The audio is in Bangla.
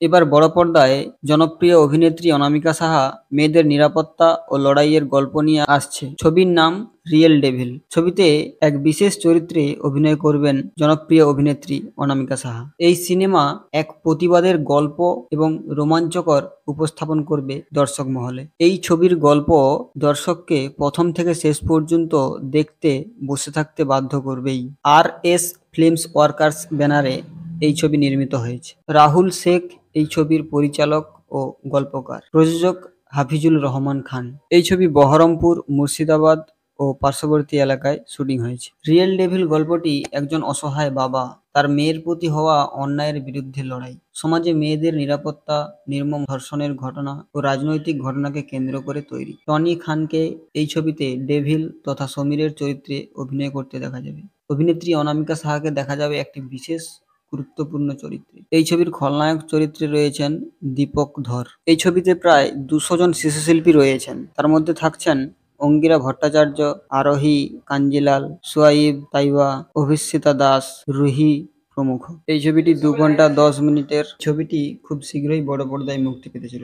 এবার বড় পর্দায় জনপ্রিয় অভিনেত্রী অনামিকা সাহা মেয়েদের নিরাপত্তা ও লড়াইয়ের গল্প নিয়ে আসছে। ছবির নাম রিয়েল ডেভিল। ছবিতে এক বিশেষ চরিত্রে অভিনয় করবেন জনপ্রিয় অভিনেত্রী অনামিকা সাহা। এই সিনেমা এক প্রতিবাদের গল্প এবং রোমাঞ্চকর উপস্থাপন করবে দর্শক মহলে। এই ছবির গল্প দর্শককে প্রথম থেকে শেষ পর্যন্ত দেখতে বসে থাকতে বাধ্য করবেই। RS ফিল্মস ওয়ার্কার্স ব্যানারে এই ছবি নির্মিত হয়েছে। রাহুল শেখ এই ছবির পরিচালক ও গল্পকার। প্রযোজক হাফিজুল রহমান খান। এই ছবি বহরমপুর, মুর্শিদাবাদ ও পার্শ্ববর্তী এলাকায় শুটিং হয়েছে। রিয়েল ডেভিল গল্পটি একজন অসহায় বাবা তার মেয়ের প্রতি হওয়া অন্যায়ের বিরুদ্ধে লড়াই, সমাজে মেয়েদের নিরাপত্তা, নির্মম ধর্ষণের ঘটনা ও রাজনৈতিক ঘটনাকে কেন্দ্র করে তৈরি। টনি খানকে এই ছবিতে ডেভিল তথা সমীরের চরিত্রে অভিনয় করতে দেখা যাবে। অভিনেত্রী অনামিকা সাহাকে দেখা যাবে একটি বিশেষ গুরুত্বপূর্ণ চরিত্রে। এই ছবির খলনায়ক চরিত্রে রয়েছেন দীপক ধর। এই ছবিতে প্রায় 200 জন শিশুশিল্পী রয়েছেন। তার মধ্যে থাকছেন অঙ্গিরা ভট্টাচার্য, আরোহী কাঞ্জিলাল, সোয়াইব তাইবা, অভিষিতা দাস, রুহি প্রমুখ। এই ছবিটি 2 ঘন্টা 10 মিনিটের। ছবিটি খুব শীঘ্রই বড় পর্দায় মুক্তি পেতে চলেছে।